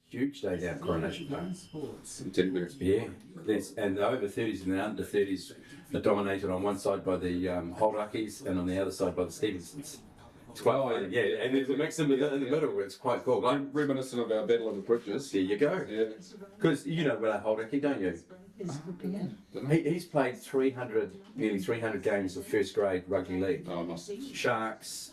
Huge day down Coronation Park. Yeah, And the over 30s and the under 30s are dominated on one side by the Holduckies and on the other side by the Stevensons. It's quite and there's a mix in the middle where it's quite cool. Like, reminiscent of our Battle of the Bridges. There you go. Yeah. Because you know about Holducky, don't you? He's played nearly 300 games of first grade rugby league. Oh, nice. Sharks,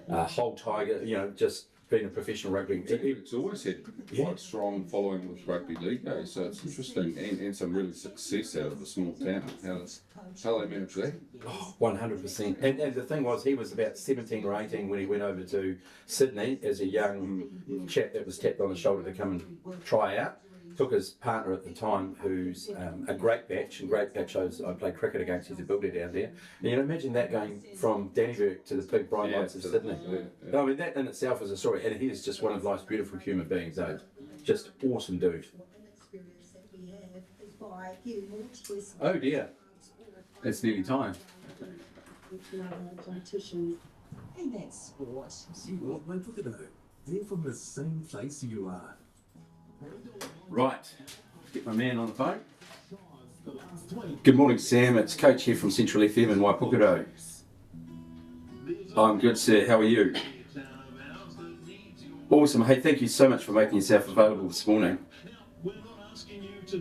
Hull Tiger, just being a professional rugby. It's always had quite strong following with rugby league, so it's interesting, and some really success out of a small town. How they manage that? 100%. And the thing was, he was about 17 or 18 when he went over to Sydney as a young chap that was tapped on the shoulder to come and try out. Took his partner at the time, who's a great batch, and great batch I played cricket against. He's a builder down there. And imagine that going from Dannyburg to the big bright lights of Sydney. Yeah. I mean, that in itself is a story, and he is just one of life's beautiful human beings, Just awesome dude. Oh dear, it's nearly time. And that's sport. You won't look at her. They're from the same place you are. Right, get my man on the phone. Good morning, Sam. It's Coach here from Central FM in Waipukurau. I'm good, sir. How are you? Awesome. Hey, thank you so much for making yourself available this morning.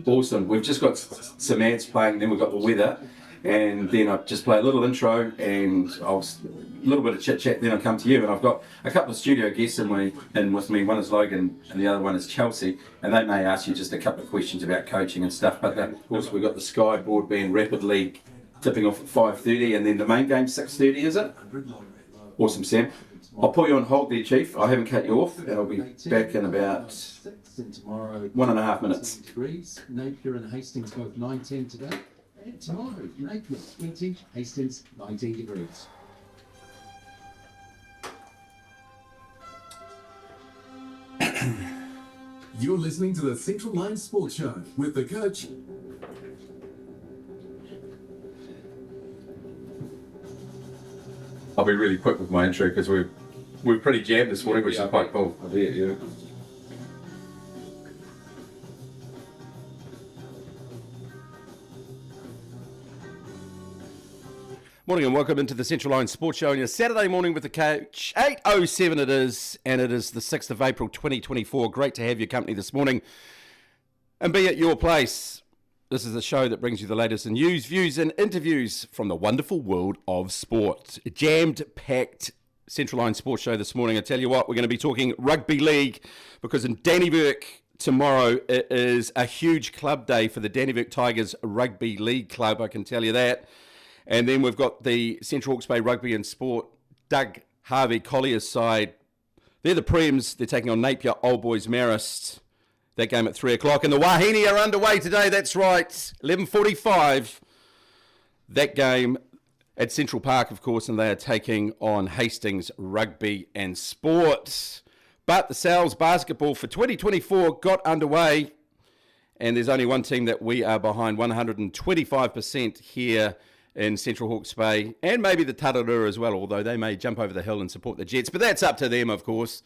Awesome. We've just got some ads playing, then we've got the weather, and then I'll just play a little intro and a little bit of chit-chat, then I'll come to you. And I've got a couple of studio guests in with me. One is Logan and the other one is Chelsea, and they may ask you just a couple of questions about coaching and stuff. But then, of course, we've got the Sky broadband rapidly tipping off at 5:30, and then the main game 6:30, is it? Awesome, Sam. I'll put you on hold there, Chief. I haven't cut you off, and I'll be back in about 1.5 minutes. Napier and Hastings both 9-10 today. And tomorrow, Napier 20, Hastings 19 degrees. You're listening to the Centralines Sports Show with the coach. I'll be really quick with my intro because we're pretty jammed this morning, which is quite cool. I bet, yeah. Morning and welcome into the Centralines Sports Show on your Saturday morning with the coach. 8:07 it is, and it is the 6th of April 2024. Great to have your company this morning and be at your place. This is a show that brings you the latest in news, views and interviews from the wonderful world of sport. A jammed-packed Centralines Sports Show this morning. I tell you what, we're going to be talking rugby league because in Dannyburg tomorrow it is a huge club day for the Dannyburg Tigers Rugby League Club, I can tell you that. And then we've got the Central Hawke's Bay Rugby and Sport, Doug Harvey Collier's side. They're the Prems. They're taking on Napier Old Boys Marist. That game at 3 o'clock. And the Wahine are underway today. That's right. 11:45. That game at Central Park, of course, and they are taking on Hastings Rugby and Sport. But the Sal's basketball for 2024 got underway. And there's only one team that we are behind 125% here in Central Hawke's Bay, and maybe the Tararua as well, although they may jump over the hill and support the Jets. But that's up to them, of course.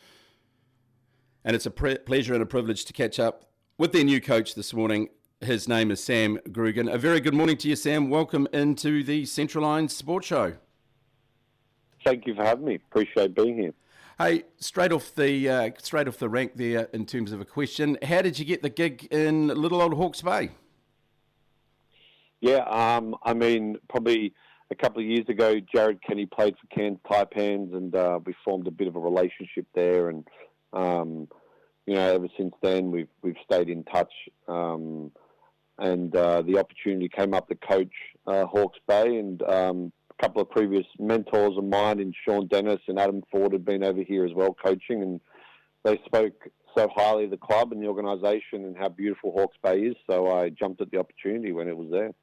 And it's a pleasure and a privilege to catch up with their new coach this morning. His name is Sam Grugan. A very good morning to you, Sam. Welcome into the Centralines Sports Show. Thank you for having me. Appreciate being here. Hey, straight off the rank there in terms of a question. How did you get the gig in little old Hawke's Bay? Yeah, I mean, probably a couple of years ago, Jared Kenny played for Cairns Taipans, and we formed a bit of a relationship there. And ever since then, we've stayed in touch. And the opportunity came up to coach Hawke's Bay, and a couple of previous mentors of mine, and Sean Dennis and Adam Ford, had been over here as well coaching, and they spoke so highly of the club and the organisation and how beautiful Hawke's Bay is. So I jumped at the opportunity when it was there.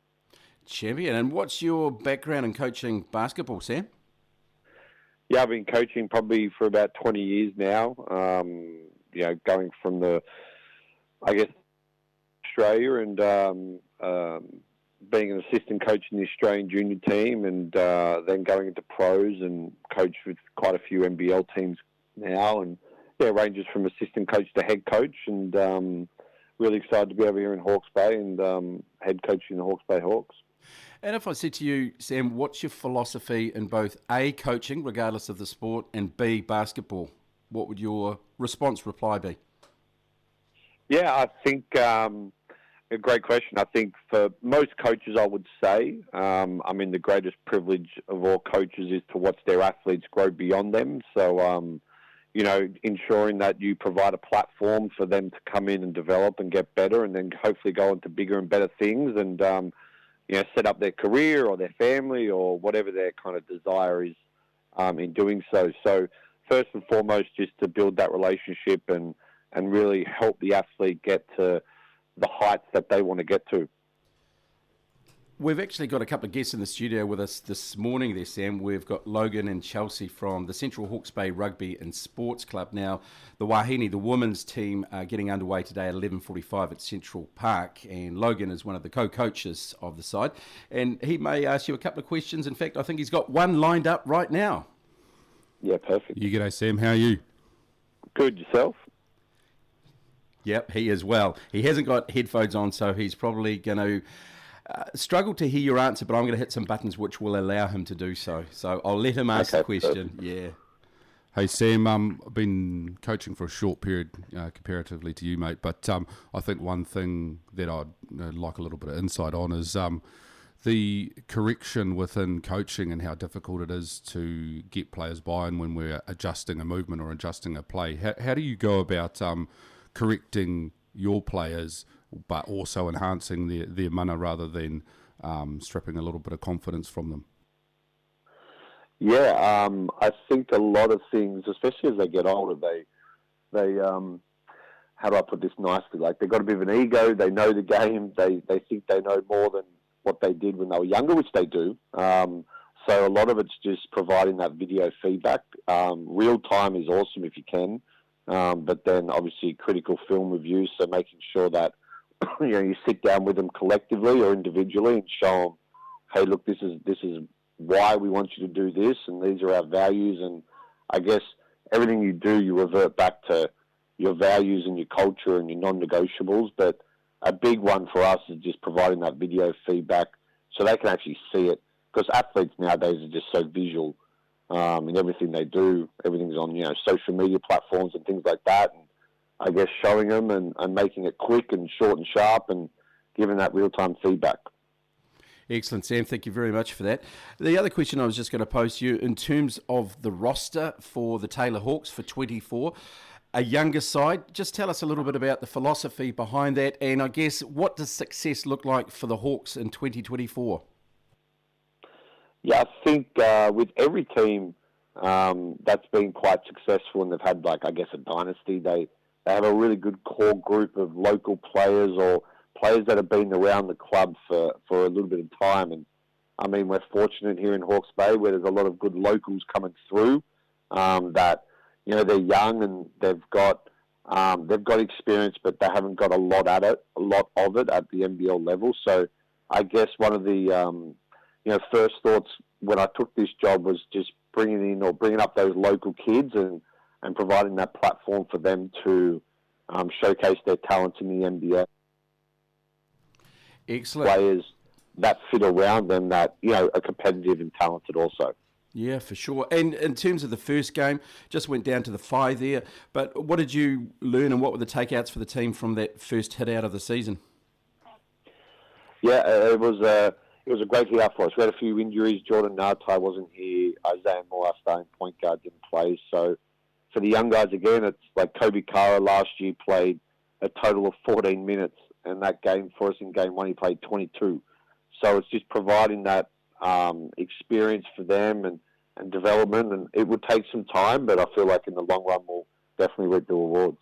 Champion. And what's your background in coaching basketball, Sam? Yeah, I've been coaching probably for about 20 years now. Going from Australia and being an assistant coach in the Australian junior team, and then going into pros and coach with quite a few NBL teams now, and yeah, ranges from assistant coach to head coach, and really excited to be over here in Hawke's Bay and head coaching the Hawke's Bay Hawks. And if I said to you, Sam, what's your philosophy in both A, coaching, regardless of the sport, and B, basketball? What would your reply be? Yeah, I think a great question. I think for most coaches, I would say, the greatest privilege of all coaches is to watch their athletes grow beyond them. So, ensuring that you provide a platform for them to come in and develop and get better, and then hopefully go into bigger and better things, and set up their career or their family or whatever their kind of desire is in doing so. So first and foremost, just to build that relationship and really help the athlete get to the heights that they want to get to. We've actually got a couple of guests in the studio with us this morning there, Sam. We've got Logan and Chelsea from the Central Hawke's Bay Rugby and Sports Club. Now, the Wahine, the women's team, are getting underway today at 11:45 at Central Park, and Logan is one of the co-coaches of the side, and he may ask you a couple of questions. In fact, I think he's got one lined up right now. Yeah, perfect. You g'day, Sam. How are you? Good. Yourself? Yep, he is well. He hasn't got headphones on, so he's probably going to struggle to hear your answer, but I'm going to hit some buttons which will allow him to do so. So I'll let him ask the question. Perfect. Yeah. Hey, Sam, I've been coaching for a short period comparatively to you, mate, but I think one thing that I'd like a little bit of insight on is the correction within coaching and how difficult it is to get players buy-in when we're adjusting a movement or adjusting a play. How do you go about correcting your players but also enhancing their mana rather than stripping a little bit of confidence from them? Yeah, I think a lot of things, especially as they get older, they how do I put this nicely? Like, they've got a bit of an ego. They know the game. They think they know more than what they did when they were younger, which they do. So a lot of it's just providing that video feedback. Real time is awesome if you can, but then obviously critical film reviews. So making sure that you sit down with them collectively or individually and show them, hey, look, this is why we want you to do this, and these are our values. And I guess everything you do, you revert back to your values and your culture and your non-negotiables. But a big one for us is just providing that video feedback so they can actually see it, because athletes nowadays are just so visual in everything they do. Everything's on social media platforms and things like that. And I guess showing them and making it quick and short and sharp and giving that real-time feedback. Excellent, Sam. Thank you very much for that. The other question I was just going to pose to you, in terms of the roster for the Taylor Hawks for 24, a younger side, just tell us a little bit about the philosophy behind that, and I guess what does success look like for the Hawks in 2024? Yeah, I think with every team that's been quite successful and they've had, a dynasty, they have a really good core group of local players or players that have been around the club for a little bit of time. And I mean, we're fortunate here in Hawke's Bay where there's a lot of good locals coming through that, they're young and they've got experience, but they haven't got a lot of it at the NBL level. So I guess one of the, first thoughts when I took this job was just bringing up those local kids and providing that platform for them to showcase their talents in the NBA. Excellent. Players that fit around them that, are competitive and talented also. Yeah, for sure. And in terms of the first game, just went down to the 5 there, but what did you learn and what were the takeouts for the team from that first hit out of the season? Yeah, it was a great hit out for us. We had a few injuries. Jordan Nartai wasn't here. Isaiah Moore, our starting point guard, didn't play. So for the young guys, again, it's like Kobe Kara last year played a total of 14 minutes, and that game for us in game one, he played 22. So it's just providing that experience for them and development, and it would take some time, but I feel like in the long run we'll definitely reap the rewards.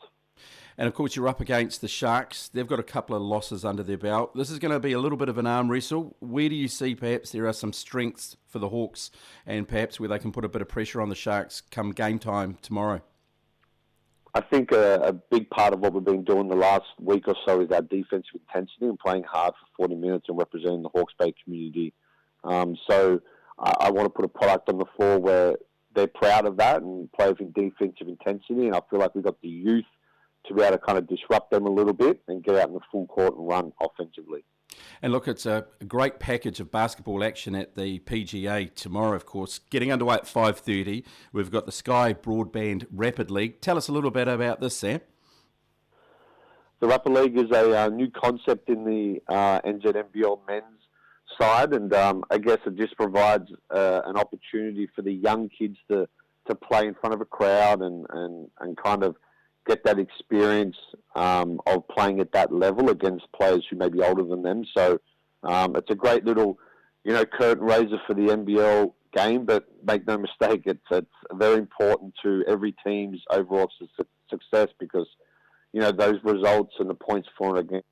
And of course you're up against the Sharks. They've got a couple of losses under their belt. This is going to be a little bit of an arm wrestle. Where do you see perhaps there are some strengths for the Hawks and perhaps where they can put a bit of pressure on the Sharks come game time tomorrow? I think a big part of what we've been doing the last week or so is our defensive intensity and playing hard for 40 minutes and representing the Hawke's Bay community. So I want to put a product on the floor where they're proud of that and play with defensive intensity. And I feel like we've got the youth to be able to kind of disrupt them a little bit and get out in the full court and run offensively. And look, it's a great package of basketball action at the PGA tomorrow, of course. Getting underway at 5:30, we've got the Sky Broadband Rapid League. Tell us a little bit about this, Sam. The Rapid League is a new concept in the NZNBL men's side, and I guess it just provides an opportunity for the young kids to play in front of a crowd and kind of get that experience of playing at that level against players who may be older than them. So it's a great little, curtain raiser for the NBL game, but make no mistake, it's very important to every team's overall success because, those results and the points for and against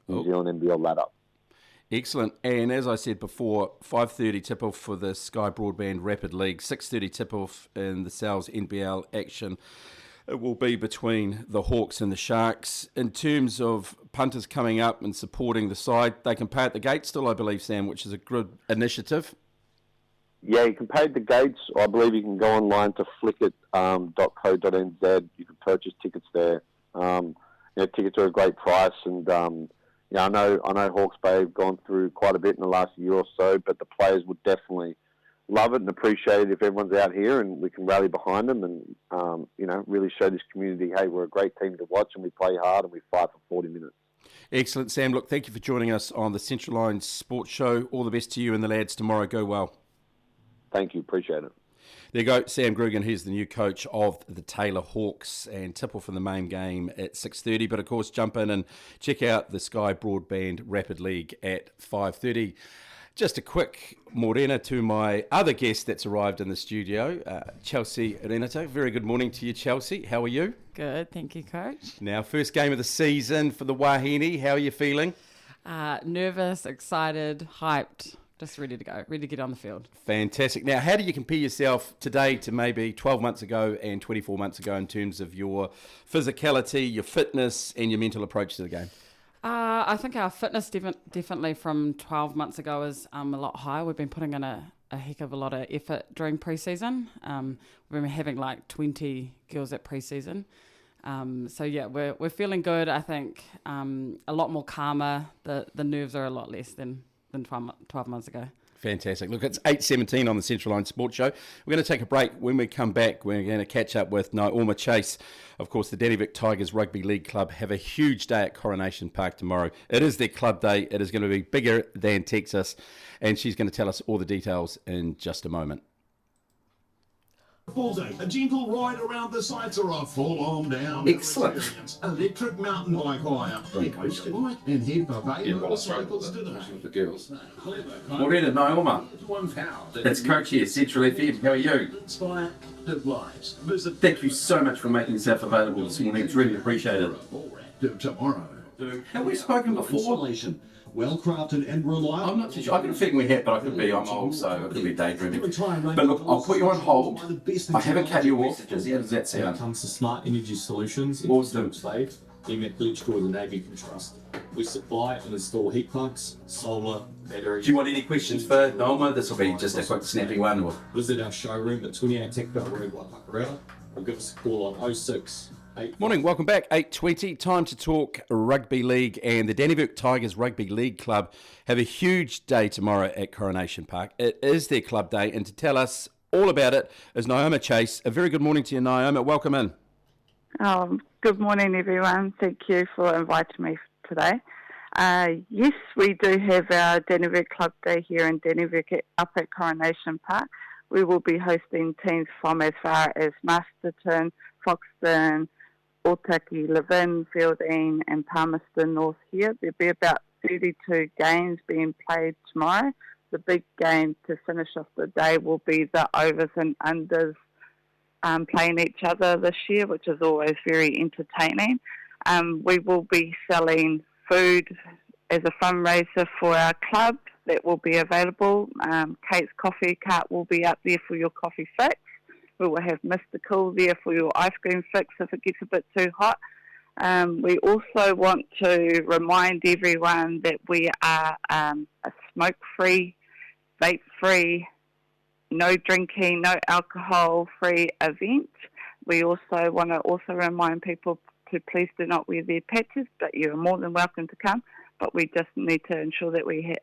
New Zealand NBL ladder. Excellent. And as I said before, 5:30 tip-off for the Sky Broadband Rapid League, 6:30 tip-off in the Sal's NBL action. It will be between the Hawks and the Sharks. In terms of punters coming up and supporting the side, they can pay at the gate still, I believe, Sam, which is a good initiative. Yeah, you can pay at the gates, or I believe you can go online to flickit.co.nz. You can purchase tickets there. Tickets are a great price, and I know Hawke's Bay have gone through quite a bit in the last year or so, but the players would definitely love it and appreciate it if everyone's out here and we can rally behind them and really show this community, hey, we're a great team to watch and we play hard and we fight for 40 minutes. Excellent, Sam. Look, thank you for joining us on the Centralines Sports Show. All the best to you and the lads tomorrow. Go well. Thank you. Appreciate it. There you go, Sam Grugan. He's the new coach of the Taylor Hawks, and tip-off for the main game at 6:30. But of course, jump in and check out the Sky Broadband Rapid League at 5:30. Just a quick morena to my other guest that's arrived in the studio, Chelsea Renato. Very good morning to you, Chelsea. How are you? Good, thank you, Coach. Now, first game of the season for the Wahine. How are you feeling? Nervous, excited, hyped. Just ready to go, ready to get on the field. Fantastic. Now, how do you compare yourself today to maybe 12 months ago and 24 months ago in terms of your physicality, your fitness, and your mental approach to the game? I think our fitness definitely from 12 months ago is a lot higher. We've been putting in a heck of a lot of effort during pre-season. We've been having like 20 girls at pre-season. We're feeling good. I think a lot more calmer. The nerves are a lot less than 12 months ago. Fantastic. Look, it's 8:17 on the Centralines Sports Show. We're going to take a break. When we come back, we're going to catch up with Naoma Chase. Of course, the Indepth Tigers Rugby League Club have a huge day at Coronation Park tomorrow. It is their club day. It is going to be bigger than Texas. And she's going to tell us all the details in just a moment. Full day, a gentle ride around the sites or a full-on down. Excellent. Electric mountain bike hire. Coast to bike and head for motorcycles today. The girls. Morena, Naoma. It's Coach here, Central FM. How are you? Inspire, live lives. Visit Thank you so much for making yourself available this morning. It's really appreciated. more active tomorrow. Have we spoken before? Installation, well crafted and reliable. I'm not too sure. I got a feeling we have, but I could be. I'm old, so I could be daydreaming. But look, I'll put you on hold. I haven't cut you off. How does that When it sound? comes to smart energy solutions, Awesome. safe, Indepth Electrical with the Navy can trust. We supply and install heat pumps, solar, batteries. Do you want any questions for Naoma? This will be just a quick snappy one. Or Visit our showroom at 28 Techbelt Road, Waipakareta, or give us a call on 06 Morning, welcome back. 8:20. Time to talk rugby league, and the Indepth Tigers Rugby League Club have a huge day tomorrow at Coronation Park. It is their club day, and to tell us all about it is Naoma Chase. A very good morning to you, Naoma. Welcome in. Good morning, everyone. Thank you for inviting me today. Yes, we do have our Indepth Club Day here in Indepth up at Coronation Park. We will be hosting teams from as far as Masterton, Foxton, Otaki, Levin, Fielding and Palmerston North here. There'll be about 32 games being played tomorrow. The big game to finish off the day will be the overs and unders playing each other this year, which is always very entertaining. We will be selling food as a fundraiser for our club that will be available. Kate's Coffee Cart will be up there for your coffee fix. We will have Mr. Cool there for your ice cream fix if it gets a bit too hot. We also want to remind everyone that we are a smoke-free, vape-free no drinking, no alcohol-free event. We also want to remind people to please do not wear their patches, but you're more than welcome to come. But we just need to ensure that we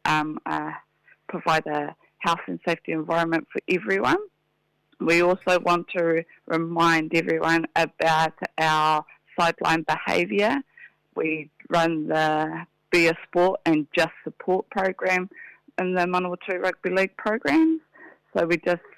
provide a health and safety environment for everyone. We also want to remind everyone about our sideline behaviour. We run the Be a Sport and Just Support program in the Manawatu Rugby League programs. So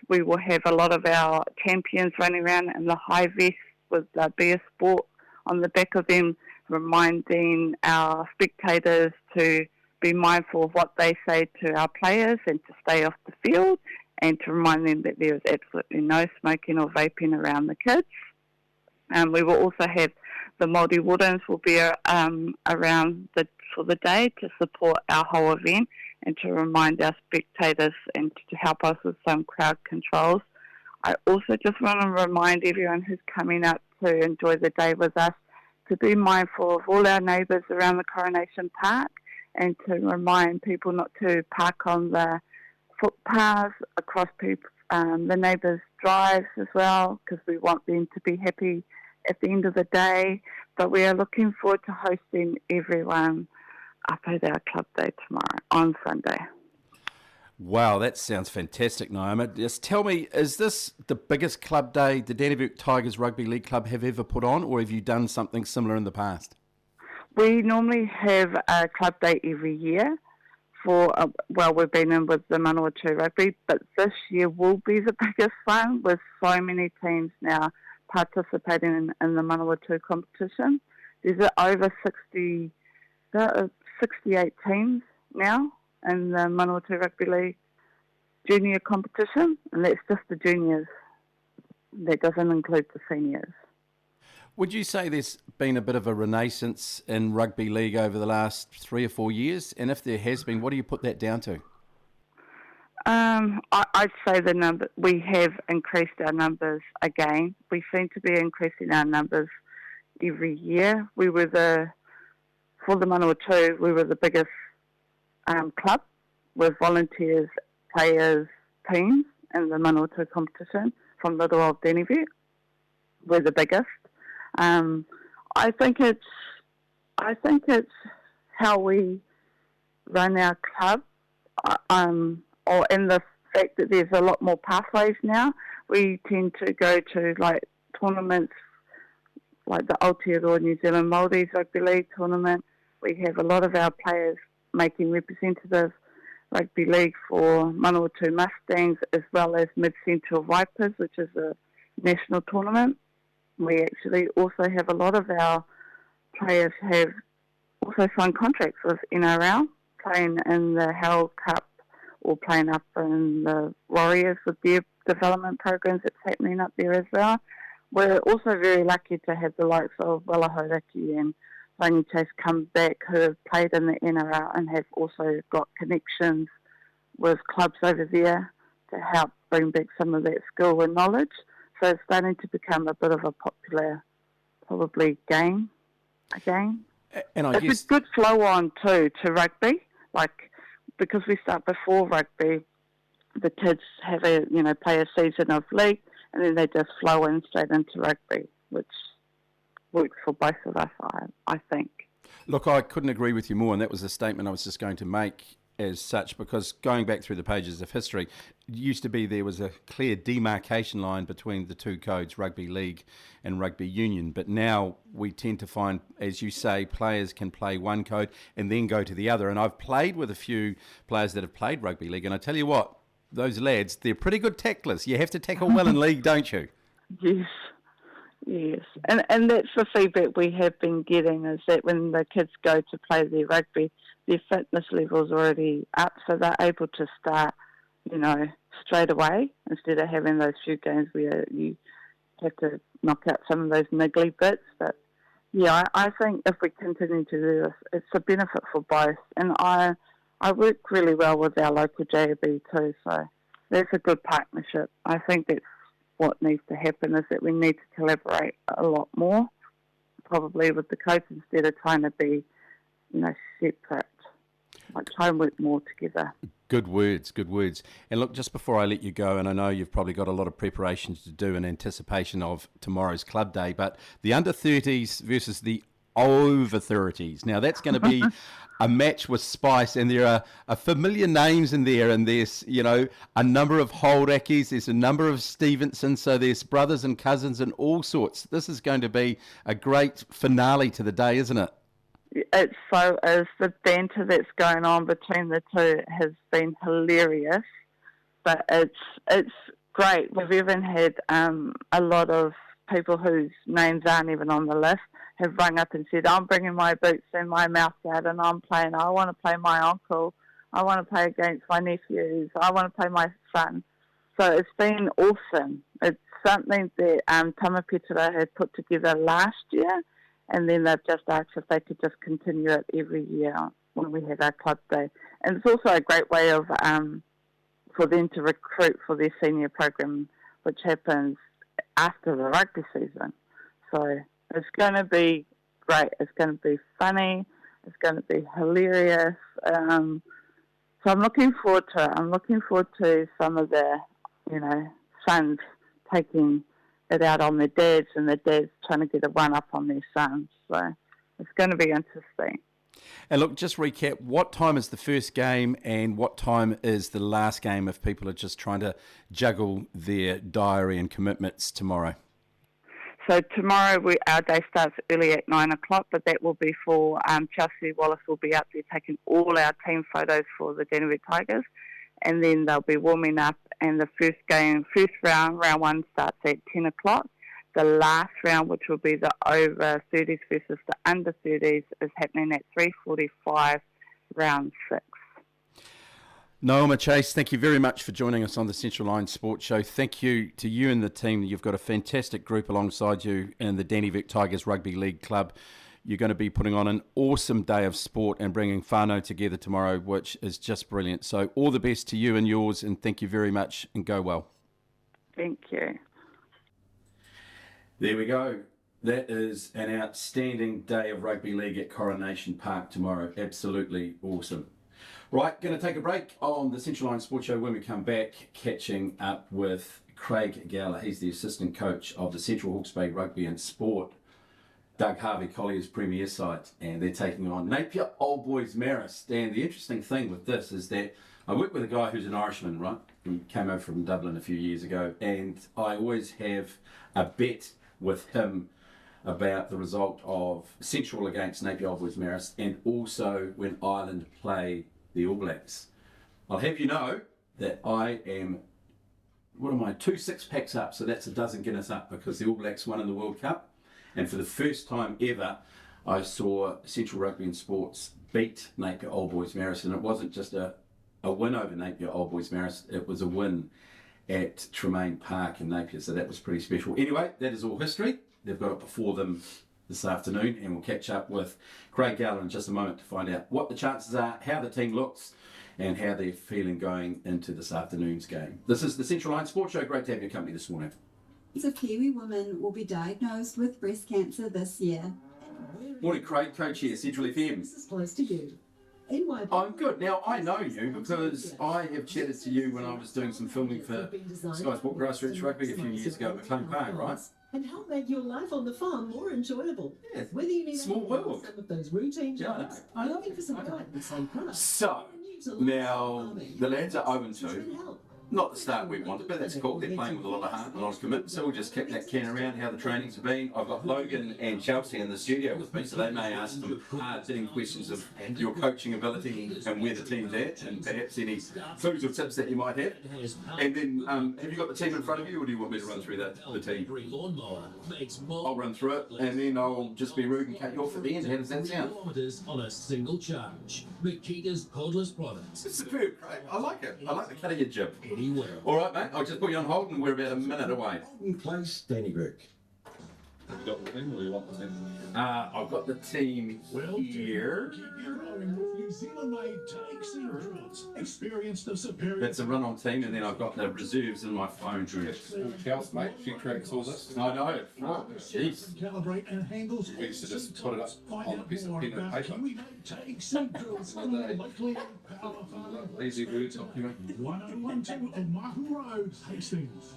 we will have a lot of our champions running around in the high vest with the Be a Sport on the back of them, reminding our spectators to be mindful of what they say to our players and to stay off the field, and to remind them that there is absolutely no smoking or vaping around the kids. We will also have the Māori Wardens will be around for the day to support our whole event and to remind our spectators and to help us with some crowd controls. I also just want to remind everyone who's coming up to enjoy the day with us to be mindful of all our neighbours around the Coronation Park, and to remind people not to park on the footpaths across the neighbours' drives as well, because we want them to be happy at the end of the day. But we are looking forward to hosting everyone up at our club day tomorrow on Sunday. Wow, that sounds fantastic, Naima. Just tell me, is this the biggest club day the Dannevirke Tigers Rugby League Club have ever put on, or have you done something similar in the past? We normally have a club day every year we've been in with the Manawatu Rugby, but this year will be the biggest one, with so many teams now participating in the Manawatu competition. There's over 68 teams now in the Manawatu Rugby League junior competition, and that's just the juniors. That doesn't include the seniors. Would you say there's been a bit of a renaissance in rugby league over the last 3 or 4 years? And if there has been, what do you put that down to? I'd say we have increased our numbers again. We seem to be increasing our numbers every year. For the Manawatu, we were the biggest club with volunteers, players, teams in the Manawatu competition from Little Old Dannevirke. We're the biggest. I think it's how we run our club, or in the fact that there's a lot more pathways now. We tend to go to like tournaments like the Aotearoa New Zealand Māoris Rugby League tournament. We have a lot of our players making representative rugby league for Manawatu Mustangs, as well as Mid-Central Vipers, which is a national tournament. We actually also have a lot of our players have also signed contracts with NRL, playing in the Herald Cup or playing up in the Warriors with their development programs that's happening up there as well. We're also very lucky to have the likes of Wellahoraki and Rangi Chase come back, who have played in the NRL and have also got connections with clubs over there to help bring back some of that skill and knowledge. So it's starting to become a bit of a popular, probably, game again. And it's a good flow on too to rugby, because we start before rugby. The kids have play a season of league, and then they just flow in straight into rugby, which works for both of us, I think. Look, I couldn't agree with you more, and that was a statement I was just going to make as such, because going back through the pages of history, it used to be there was a clear demarcation line between the two codes, rugby league and rugby union, but now we tend to find, as you say, players can play one code and then go to the other. And I've played with a few players that have played rugby league, and I tell you what, those lads, they're pretty good tacklers. You have to tackle well in league, don't you? Yes, and that's the feedback we have been getting, is that when the kids go to play their rugby, their fitness level's already up, so they're able to start, straight away, instead of having those few games where you have to knock out some of those niggly bits. But yeah, I think if we continue to do this, it's a benefit for both. And I work really well with our local JAB too, so that's a good partnership. I think that's what needs to happen, is that we need to collaborate a lot more, probably with the coach, instead of trying to be, separate. Try and work more together. Good words, good words. And look, just before I let you go, and I know you've probably got a lot of preparations to do in anticipation of tomorrow's club day, but the under-30s versus the over-30s. Now, that's going to be a match with spice, and there are familiar names in there, and there's, you know, a number of Holdackies, there's a number of Stevenson, so there's brothers and cousins and all sorts. This is going to be a great finale to the day, isn't it? It so is. The banter that's going on between the two has been hilarious, but it's great. We've even had a lot of people whose names aren't even on the list have rung up and said, I'm bringing my boots and my mouth guard and I'm playing. I want to play my uncle. I want to play against my nephews. I want to play my son. So it's been awesome. It's something that Tamapetera had put together last year, and then they've just asked if they could just continue it every year when we have our club day. And it's also a great way of for them to recruit for their senior program, which happens after the rugby season. So it's going to be great. It's going to be funny. It's going to be hilarious. So I'm looking forward to it. I'm looking forward to some of the, you know, sons taking it out on their dads, and the dads trying to get a one-up on their sons. So it's going to be interesting. And look, just recap, what time is the first game and what time is the last game if people are just trying to juggle their diary and commitments tomorrow? So tomorrow our day starts early at 9 o'clock, but that will be for Chelsea Wallace will be up there taking all our team photos for the Indepth Tigers, and then they'll be warming up, and the first round one, starts at 10 o'clock. The last round, which will be the over 30s versus the under 30s, is happening at 3:45, round 6. Naoma Chase, thank you very much for joining us on the Centralines Sports Show. Thank you to you and the team. You've got a fantastic group alongside you in the Indepth Tigers Rugby League Club. You're going to be putting on an awesome day of sport and bringing whānau together tomorrow, which is just brilliant. So all the best to you and yours, and thank you very much, and go well. Thank you. There we go. That is an outstanding day of rugby league at Coronation Park tomorrow. Absolutely awesome. Right, going to take a break on the Centralines Sports Show. When we come back, catching up with Craig Gowler. He's the assistant coach of the Central Hawke's Bay Rugby and Sport, Doug Harvey Collier's premier side, and they're taking on Napier Old Boys Marist. And the interesting thing with this is that I work with a guy who's an Irishman, right? He came over from Dublin a few years ago, and I always have a bet with him about the result of Central against Napier Old Boys Marist, and also when Ireland play the All Blacks. I'll have you know that I am, 2 6-packs up, so that's a dozen Guinness up, because the All Blacks won in the World Cup, and for the first time ever I saw Central Rugby and Sports beat Napier Old Boys Marist, and it wasn't just a win over Napier Old Boys Marist, it was a win at Tremaine Park in Napier, so that was pretty special. Anyway, that is all history. They've got it before them this afternoon, and we'll catch up with Craig Gowler in just a moment to find out what the chances are, how the team looks, and how they're feeling going into this afternoon's game. This is the Centralines Sports Show. Great to have your company this morning. Of Kiwi women will be diagnosed with breast cancer this year. Morning, Craig. Coach here, Central FM. This is close to you. I'm good. Now, I know you because I have chatted to you when I was doing some filming for Sky Sport Grassroots Rugby a few years ago at McLean Park, right? And help make your life on the farm more enjoyable. Yeah, whether you need small world. some of those routine jobs, I know. looking for some guidance on products. So, now the lads are 0-2. Not the start we wanted, but that's cool. They're playing with a lot of heart and a lot of commitment, so we'll just kick that can around how the trainings have been. I've got Logan and Chelsea in the studio with me, so they may ask some hard-hitting questions of your coaching ability and where the team's at, and perhaps any foods or tips that you might have. And then, have you got the team in front of you, or do you want me to run through the team? I'll run through it, and then I'll just be rude and cut you off at the end. How does that sound? On a single charge. Makita's cordless products. It's superb, Craig. I like it. I like the cut of your jib. All right, mate. I'll just put you on hold, and we're about a minute away. In place, Danny Burke. Have you got the team, or do you want the team? I've got the team here. That's a run-on team, and then I've got the reserves in my phone. Kels, mate, she tracks all this. I know. Oh, jeez. We used to just put it up on a piece of pen and paper. Easy words, off you. 1012 on Markham Road, Hastings.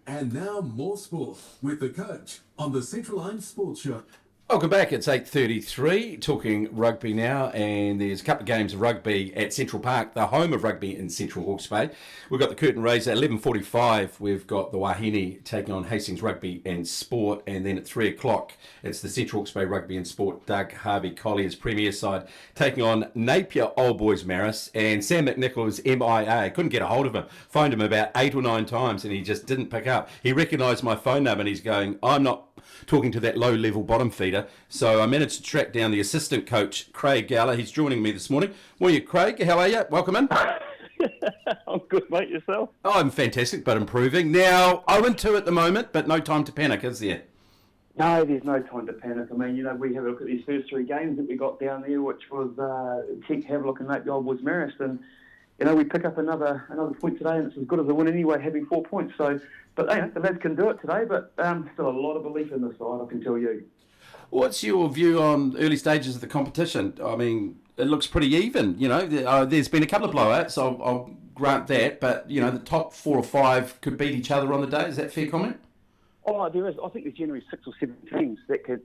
And now more sport with the coach on the Centralines Sports Show. Welcome back. It's 8:33, talking rugby now, and there's a couple of games of rugby at Central Park, the home of rugby in Central Hawke's Bay. We've got the curtain raiser at 11:45. We've got the Wahine taking on Hastings Rugby and Sport, and then at 3 o'clock, it's the Central Hawke's Bay Rugby and Sport, Doug Harvey Collier's Premier side, taking on Napier Old Boys Marist, and Sam McNichol is MIA. Couldn't get a hold of him. Phoned him about 8 or 9 times, and he just didn't pick up. He recognised my phone number, and he's going, I'm not talking to that low-level bottom feeder. So I managed to track down the assistant coach, Craig Gowler. He's joining me this morning. Morning, Craig. How are you? Welcome in. I'm good, mate. Yourself? Oh, I'm fantastic, but improving. Now, 0-2 at the moment, but no time to panic, is there? No, there's no time to panic. I mean, we have a look at these first 3 games that we got down there, which was Tech, Havelock and Napier Old Boys Marist, and we pick up another point today, and it's as good as a win anyway, having 4 points. So, but the lads can do it today. But still a lot of belief in this side, I can tell you. What's your view on early stages of the competition? I mean, it looks pretty even. There's been a couple of blowouts. I'll grant that, but the top 4 or 5 could beat each other on the day. Is that a fair comment? Oh, there is. I think there's generally 6 or 7 teams that can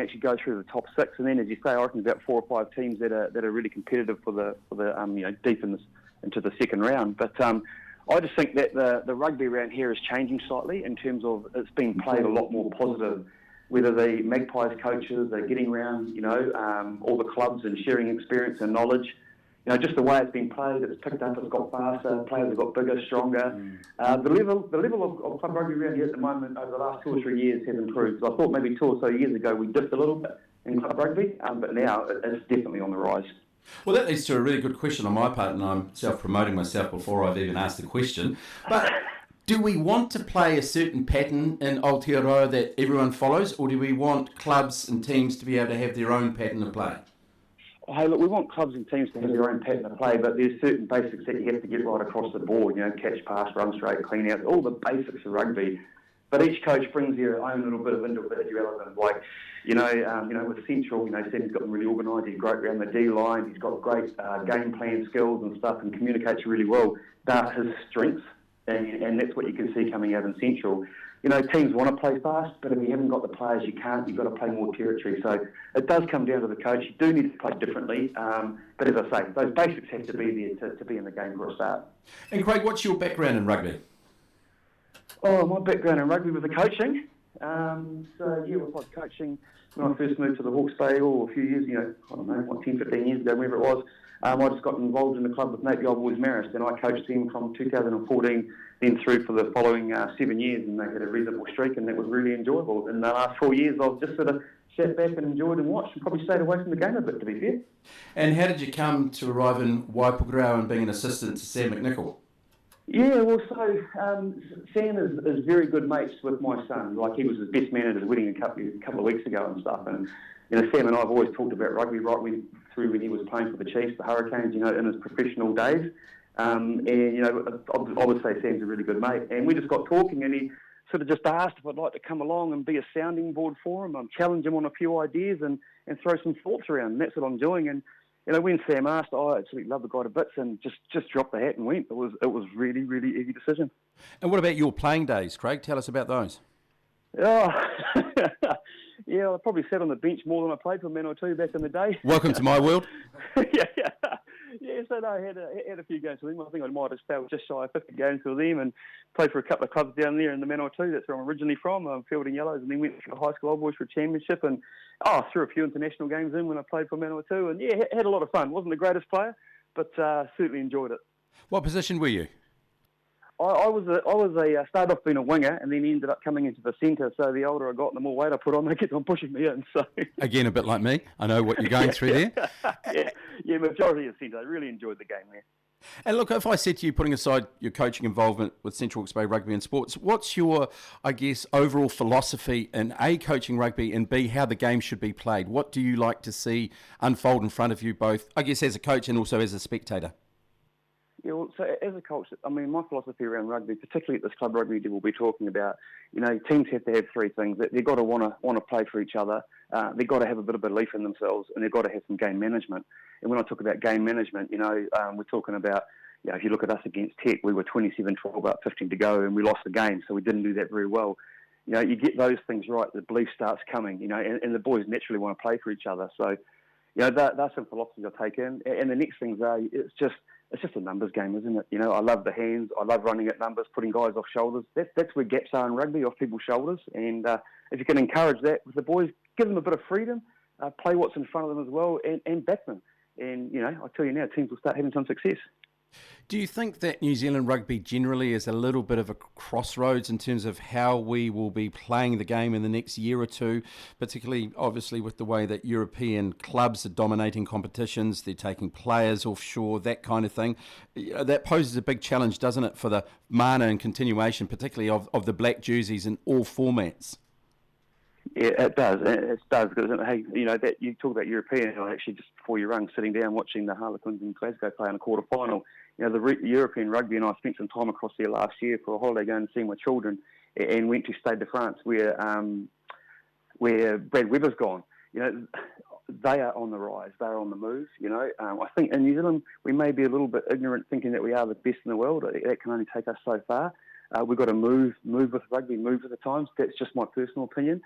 actually go through the top 6, and then, as you say, I reckon about 4 or 5 teams that are really competitive for the deep into the second round. But I just think that the rugby around here is changing slightly in terms of it's being played a lot more positive. Whether the Magpies coaches are getting around, all the clubs and sharing experience and knowledge. Just the way it's been played, it's picked up, it's got faster, players have got bigger, stronger. The level of club rugby around here at the moment over the last 2 or 3 years has improved. So I thought maybe 2 or so years ago we dipped a little bit in club rugby, but now it's definitely on the rise. Well, that leads to a really good question on my part, and I'm self-promoting myself before I've even asked the question. But do we want to play a certain pattern in Aotearoa that everyone follows, or do we want clubs and teams to be able to have their own pattern of play? Hey, look, we want clubs and teams to have their own pattern of play, but there's certain basics that you have to get right across the board. Catch, pass, run straight, clean out, all the basics of rugby. But each coach brings their own little bit of individualism. Like, with Central, Sam's got them really organised. He's great around the D line. He's got great game plan skills and stuff, and communicates really well. That's his strengths, and that's what you can see coming out in Central. Teams want to play fast, but if you haven't got the players, you can't. You've got to play more territory. So it does come down to the coach. You do need to play differently. But as I say, those basics have to be there to be in the game for a start. And Craig, what's your background in rugby? Oh, my background in rugby was the coaching. It was like coaching when I first moved to the Hawke's Bay, a few years, 10, 15 years ago, whenever it was. I just got involved in the club with Napier Old Boys Marist, and I coached them from 2014 then through for the following 7 years, and they had a reasonable streak, and that was really enjoyable. In the last 4 years, I've just sort of sat back and enjoyed and watched, and probably stayed away from the game a bit, to be fair. And how did you come to arrive in Waipukurau and being an assistant to Sam McNichol? Yeah, well, so Sam is very good mates with my son. Like, he was his best man at his wedding a couple of weeks ago and stuff. And Sam and I have always talked about rugby right through when he was playing for the Chiefs, the Hurricanes, in his professional days. I would say Sam's a really good mate. And we just got talking, and he sort of just asked if I'd like to come along and be a sounding board for him. Challenge him on a few ideas and throw some thoughts around. And that's what I'm doing. And when Sam asked, I absolutely love the guy to bits, and just dropped the hat and went. It was really, really easy decision. And what about your playing days, Craig? Tell us about those. Oh, yeah, I probably sat on the bench more than I played for a man or two back in the day. Welcome to my world. Yeah, so I had a few games with them. I think I might have stayed just shy of 50 games with them, and played for a couple of clubs down there in the man or two. That's where I'm originally from. I'm Fielding Yellows, and then went to high school old boys for a championship, and threw a few international games in when I played for man or two, and yeah, had a lot of fun. Wasn't the greatest player, but certainly enjoyed it. What position were you? I started off being a winger, and then ended up coming into the centre. So the older I got, the more weight I put on, they kept on pushing me in. So again, a bit like me. I know what you're going through there. Yeah, majority of centre. I really enjoyed the game there. And look, if I said to you, putting aside your coaching involvement with Central Hawke's Bay Rugby and Sports, what's your, overall philosophy in A, coaching rugby, and B, how the game should be played? What do you like to see unfold in front of you, both, as a coach and also as a spectator? Yeah, well, so as a coach, I mean, my philosophy around rugby, particularly at this club rugby we'll be talking about, teams have to have three things. They've got to want to play for each other. They've got to have a bit of belief in themselves, and they've got to have some game management. And when I talk about game management, we're talking about, if you look at us against Tech, we were 27-12, about 15 to go, and we lost the game, so we didn't do that very well. You get those things right, the belief starts coming, and the boys naturally want to play for each other. So, that's some philosophy I take in. And the next things are, it's just a numbers game, isn't it? I love the hands. I love running at numbers, putting guys off shoulders. That's where gaps are in rugby, off people's shoulders. And if you can encourage that with the boys, give them a bit of freedom, play what's in front of them as well, and back them. And, I tell you now, teams will start having some success. Do you think that New Zealand rugby generally is a little bit of a crossroads in terms of how we will be playing the game in the next year or two, particularly obviously with the way that European clubs are dominating competitions, they're taking players offshore, that kind of thing? That poses a big challenge, doesn't it, for the mana and continuation, particularly of the black jerseys in all formats? Yeah, it does. It does because, hey, that you talk about European. Actually, just before you run, sitting down watching the Harlequins in Glasgow play in a quarter final. The European rugby, and I spent some time across there last year for a holiday going and seeing my children, and went to Stade de France where Brad Webber's gone. They are on the rise. They are on the move. I think in New Zealand we may be a little bit ignorant, thinking that we are the best in the world. That can only take us so far. We've got to move with rugby, move with the times. That's just my personal opinion.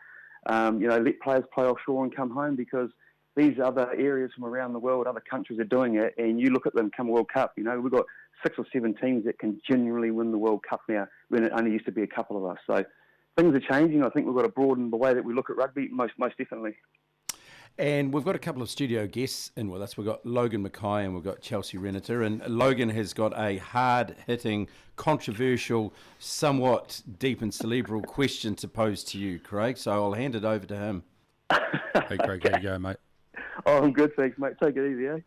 Let players play offshore and come home, because these other areas from around the world, other countries are doing it, and you look at them come World Cup, we've got 6 or 7 teams that can genuinely win the World Cup now, when it only used to be a couple of us. So things are changing. I think we've got to broaden the way that we look at rugby, most definitely. And we've got a couple of studio guests in with us. We've got Logan Mackay and we've got Chelsea Renater. And Logan has got a hard-hitting, controversial, somewhat deep and cerebral question to pose to you, Craig. So I'll hand it over to him. Hey, Craig, how you going, mate? Oh, I'm good, thanks, mate. Take it easy, eh?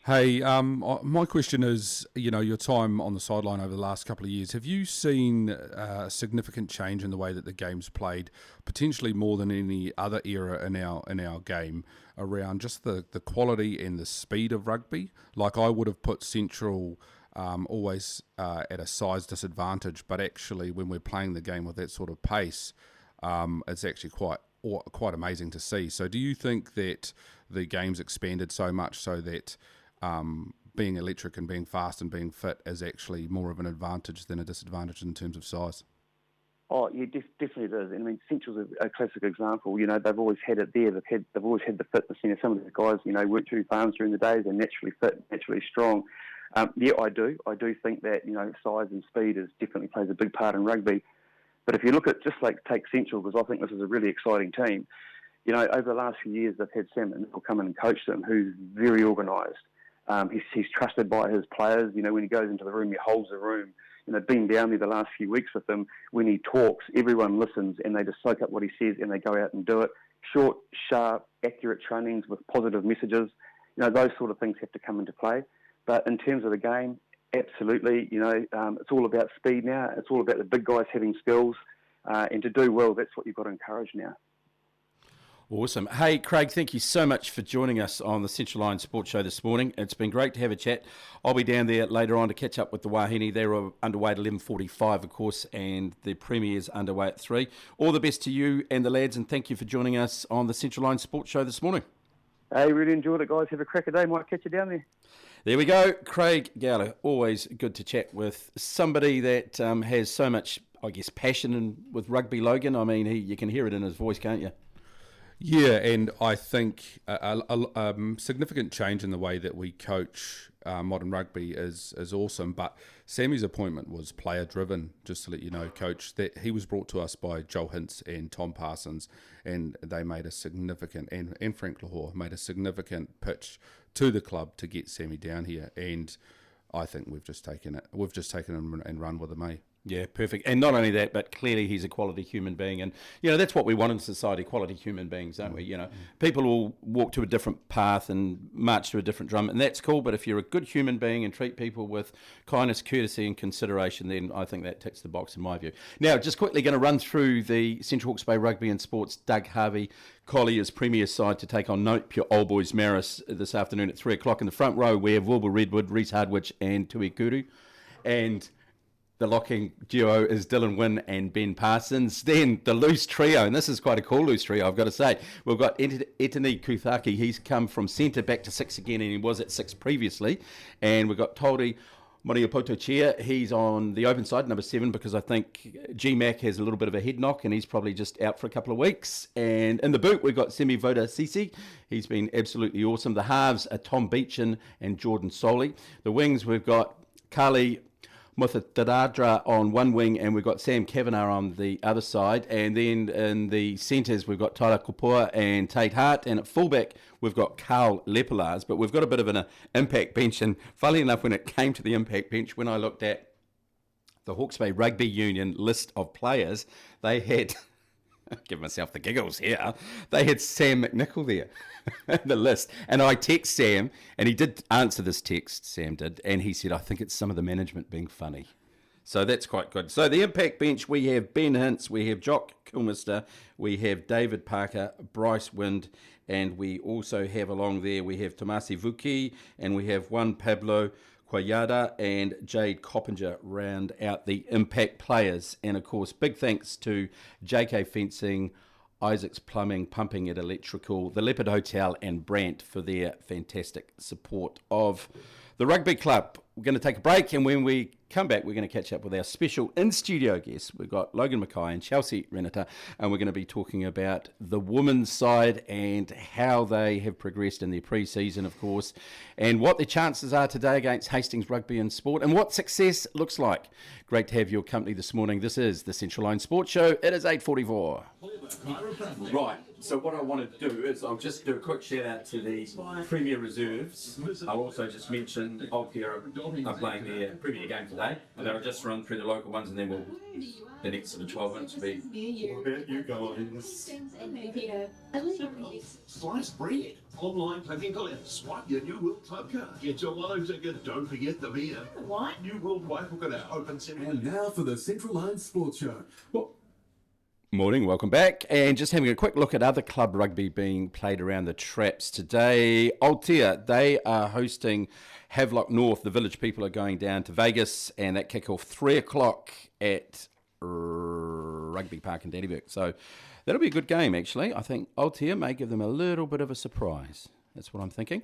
Hey, my question is, your time on the sideline over the last couple of years, have you seen a significant change in the way that the game's played, potentially more than any other era in our game, around just the quality and the speed of rugby? Like, I would have put Central always at a size disadvantage, but actually when we're playing the game with that sort of pace, it's actually quite amazing to see. So do you think that the game's expanded so much so that being electric and being fast and being fit is actually more of an advantage than a disadvantage in terms of size? Oh, yeah, definitely it is. And I mean, Central's a classic example. They've always had it there. They've always had the fitness. Some of these guys, work through farms during the day. They're naturally fit, naturally strong. Yeah, I do. I do think that, size and speed definitely plays a big part in rugby. But if you look at, just like take Central, because I think this is a really exciting team, over the last few years, they've had Sam McNichol come in and coach them, who's very organised. He's trusted by his players. When he goes into the room, he holds the room. Being down there the last few weeks with him, when he talks, everyone listens and they just soak up what he says and they go out and do it. Short, sharp, accurate trainings with positive messages. Those sort of things have to come into play. But in terms of the game, absolutely, it's all about speed now. It's all about the big guys having skills. And to do well, that's what you've got to encourage now. Awesome. Hey, Craig, thank you so much for joining us on the Centralines Sports Show this morning. It's been great to have a chat. I'll be down there later on to catch up with the Wahine. They're underway at 11:45, of course, and the premier's underway at 3. All the best to you and the lads, and thank you for joining us on the Centralines Sports Show this morning. Hey, really enjoyed it, guys. Have a cracker day. Might catch you down there. There we go. Craig Gowler, always good to chat with somebody that has so much, I guess, passion with rugby, Logan. I mean, you can hear it in his voice, can't you? Yeah, and I think a significant change in the way that we coach modern rugby is awesome. But Sammy's appointment was player-driven, just to let you know, Coach. That he was brought to us by Joel Hintz and Tom Parsons, and they made a significant, and Frank Lahore made a significant pitch to the club to get Sammy down here. And I think we've just taken it and run with it, mate. Yeah, perfect. And not only that, but clearly he's a quality human being. And, that's what we want in society, quality human beings, don't we? People will walk to a different path and march to a different drum, and that's cool. But if you're a good human being and treat people with kindness, courtesy and consideration, then I think that ticks the box in my view. Now, just quickly going to run through the Central Hawke's Bay Rugby and Sports Doug Harvey Collier's Premier side to take on Napier Old Boys Maris this afternoon at 3 o'clock. In the front row, we have Wilbur Redwood, Reece Hardwich and Tui Kuru. And the locking duo is Dylan Wynn and Ben Parsons. Then the loose trio, and this is quite a cool loose trio, I've got to say. We've got Etani Kuthaki. He's come from centre back to 6 again, and he was at 6 previously. And we've got Toldi Moriapoto Chia. He's on the open side, number 7, because I think G-Mac has a little bit of a head knock, and he's probably just out for a couple of weeks. And in the boot, we've got Semi Voda Sisi. He's been absolutely awesome. The halves are Tom Beechin and Jordan Soley. The wings, we've got Kali Muthadadra on one wing, and we've got Sam Kavanagh on the other side. And then in the centres, we've got Tyler Kupua and Tate Hart. And at fullback, we've got Carl Lepelars. But we've got a bit of an impact bench. And funnily enough, when it came to the impact bench, when I looked at the Hawke's Bay Rugby Union list of players, they had, give myself the giggles here, they had Sam McNichol there. The list. And I text Sam, and he did answer this text, Sam did, and he said, I think it's some of the management being funny. So that's quite good. So the impact bench, we have Ben Hintz, we have Jock Kilmister, we have David Parker, Bryce Wind, and we also have along there, we have Tomasi Vuki, and we have Juan Pablo Quayada and Jade Coppinger round out the impact players. And of course, big thanks to JK Fencing, Isaac's Plumbing, Pumping at Electrical, the Leopard Hotel and Brant for their fantastic support of the rugby club. We're going to take a break, and when we come back, we're going to catch up with our special in-studio guests. We've got Logan Mackay and Chelsea Renata, and we're going to be talking about the women's side and how they have progressed in their pre-season, of course, and what their chances are today against Hastings Rugby and Sport, and what success looks like. Great to have your company this morning. This is the Centralines Sports Show. It is 8:44. Right. So what I want to do is I'll just do a quick shout out to the Premier Reserves. I'll also just mention Alpia are playing their Premier game today, and then I'll just run through the local ones, and then the next sort of 12 minutes will be what about you guys? Sliced bread. Online click and swipe your New World Club card. Get your lotto ticket. Don't forget the beer. What? New World White Book at our open cinema. And now for the Centralines Sports Show. Morning, welcome back. And just having a quick look at other club rugby being played around the traps today. Altea, they are hosting Havelock North. The village people are going down to Vegas, and that kick off 3 o'clock at Rugby Park in Dannyburg. So that'll be a good game, actually. I think Altea may give them a little bit of a surprise. That's what I'm thinking.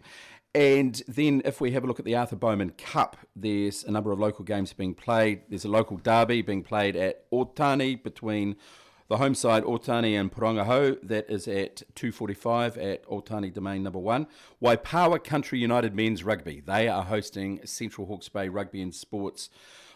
And then if we have a look at the Arthur Bowman Cup, there's a number of local games being played. There's a local derby being played at Otani between the home side, Otani and Porongaho. That is at 2:45 at Otani Domain number 1. Waipawa Country United Men's Rugby. They are hosting Central Hawke's Bay Rugby and Sports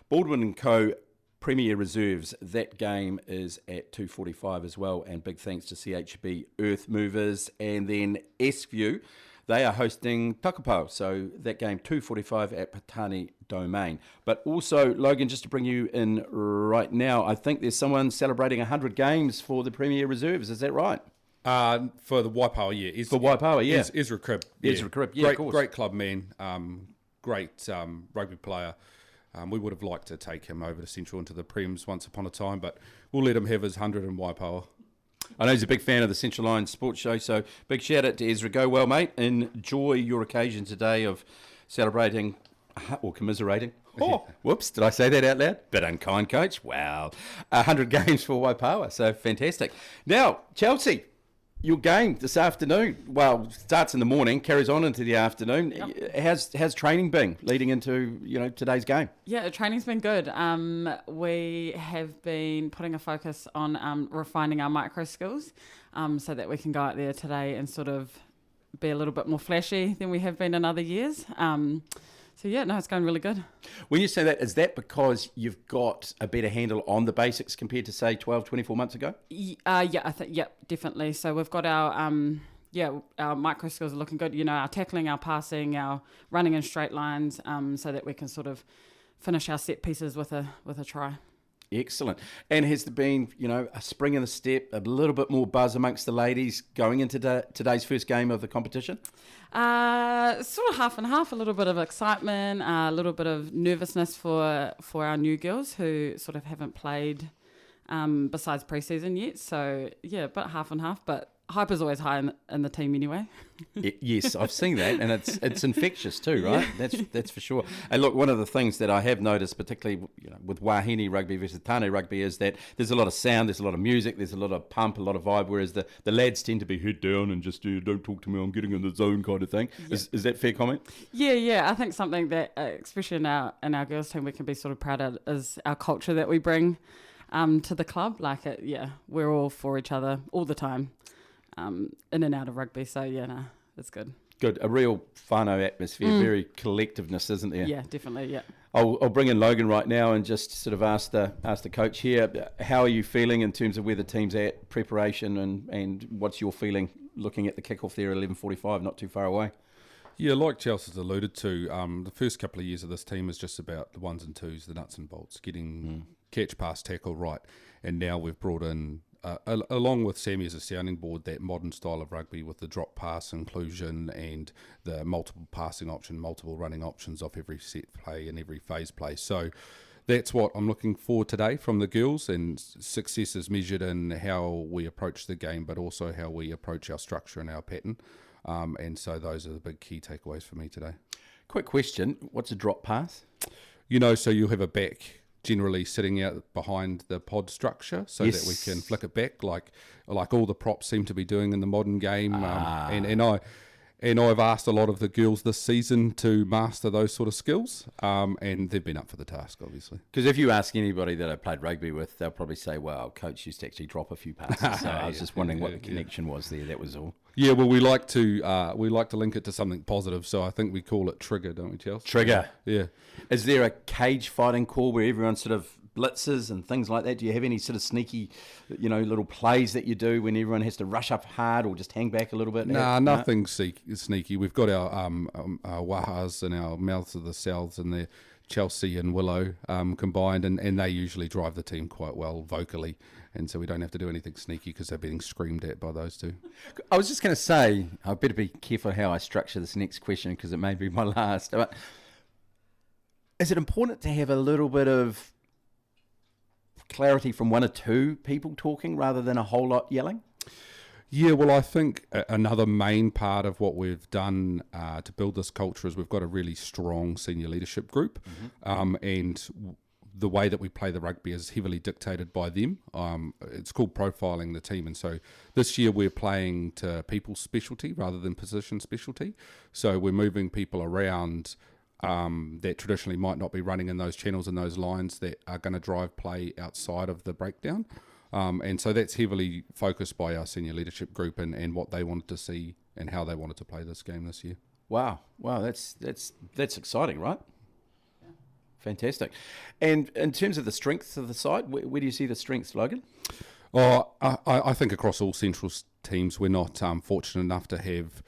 Baldwin & Co. Premier Reserves. That game is at 2:45 as well. And big thanks to CHB Earth Movers. And then Esview, they are hosting Takapau. So that game 2:45 at Patani Domain. But also, Logan, just to bring you in right now, I think there's someone celebrating 100 games for the Premier Reserves. Is that right? For the Waipawa, yeah. For Waipawa, yeah. Ezra Cribb. Ezra Cribb, yeah, of course. Great club man, great rugby player. We would have liked to take him over to Central into the Prems once upon a time, but we'll let him have his 100 in Waipawa. I know he's a big fan of the Centralines Sports Show, so big shout out to Ezra. Go well, mate. Enjoy your occasion today of celebrating or commiserating. Oh, whoops, did I say that out loud? Bit unkind, coach. Wow. 100 games for Waipawa, so fantastic. Now, Chelsea, your game this afternoon, well, starts in the morning, carries on into the afternoon. Yep. How's training been leading into, today's game? Yeah, training's been good. We have been putting a focus on refining our micro skills so that we can go out there today and sort of be a little bit more flashy than we have been in other years. So, it's going really good. When you say that, is that because you've got a better handle on the basics compared to, say, 12, 24 months ago? I think, definitely. So we've got our micro skills are looking good. Our tackling, our passing, our running in straight lines so that we can sort of finish our set pieces with a try. Excellent. And has there been, a spring in the step, a little bit more buzz amongst the ladies going into today's first game of the competition? Sort of half and half, a little bit of excitement, a little bit of nervousness for our new girls who sort of haven't played besides pre-season yet. So, yeah, but half and half, but hype is always high in the team anyway. Yes, I've seen that, and it's infectious too, right? Yeah. That's for sure. And look, one of the things that I have noticed, particularly with Wahine rugby versus Tāne rugby, is that there's a lot of sound, there's a lot of music, there's a lot of pump, a lot of vibe, whereas the lads tend to be head down and just don't talk to me, I'm getting in the zone kind of thing. Yeah. Is that fair comment? Yeah. I think something that, especially in our girls team, we can be sort of proud of is our culture that we bring to the club. We're all for each other all the time. In and out of rugby, so it's good. Good, a real whānau atmosphere, very collectiveness, isn't there? Yeah, definitely, yeah. I'll bring in Logan right now and just sort of ask the coach here, how are you feeling in terms of where the team's at, preparation, and what's your feeling looking at the kickoff there at 11:45, not too far away? Yeah, like Chelsea's alluded to, the first couple of years of this team is just about the ones and twos, the nuts and bolts, getting catch, pass, tackle right, and now we've brought in along with Sammy as a sounding board, that modern style of rugby with the drop pass inclusion and the multiple passing option, multiple running options off every set play and every phase play. So that's what I'm looking for today from the girls, and success is measured in how we approach the game, but also how we approach our structure and our pattern. And so those are the big key takeaways for me today. Quick question, what's a drop pass? So you'll have a back generally sitting out behind the pod structure so that we can flick it back like all the props seem to be doing in the modern game. And I've asked a lot of the girls this season to master those sort of skills, and they've been up for the task, obviously. Because if you ask anybody that I played rugby with, they'll probably say, well, coach used to actually drop a few passes. So I was just wondering what the connection was there, that was all. Yeah, well, we like to link it to something positive, so I think we call it trigger, don't we, Chelsea? Trigger. Yeah. Is there a cage fighting call where everyone sort of blitzes and things like that? Do you have any sort of sneaky, little plays that you do when everyone has to rush up hard or just hang back a little bit? Nothing sneaky. We've got our wahas and our mouths of the souths and the Chelsea and Willow combined, and they usually drive the team quite well vocally, and so we don't have to do anything sneaky because they're being screamed at by those two. I was just going to say, I better be careful how I structure this next question because it may be my last. But is it important to have a little bit of clarity from one or two people talking rather than a whole lot yelling? Yeah, well, I think another main part of what we've done to build this culture is we've got a really strong senior leadership group, and the way that we play the rugby is heavily dictated by them. It's called profiling the team, and so this year we're playing to people's specialty rather than position specialty. So we're moving people around that traditionally might not be running in those channels and those lines that are going to drive play outside of the breakdown. And so that's heavily focused by our senior leadership group and what they wanted to see and how they wanted to play this game this year. Wow, that's exciting, right? Yeah. Fantastic. And in terms of the strengths of the side, where do you see the strengths, Logan? Oh, I think across all Central teams, we're not fortunate enough to have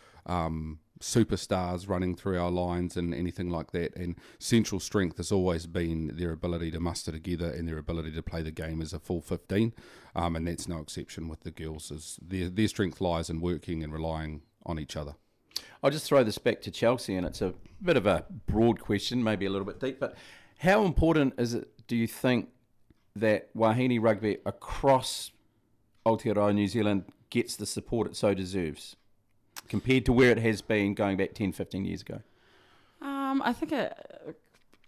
superstars running through our lines and anything like that, and Central strength has always been their ability to muster together and their ability to play the game as a full 15, and that's no exception with the girls. Is their strength lies in working and relying on each other. I'll just throw this back to Chelsea, and it's a bit of a broad question, maybe a little bit deep, but how important is it, do you think, that Wahine rugby across Aotearoa New Zealand gets the support it so deserves compared to where it has been going back 10, 15 years ago? I think it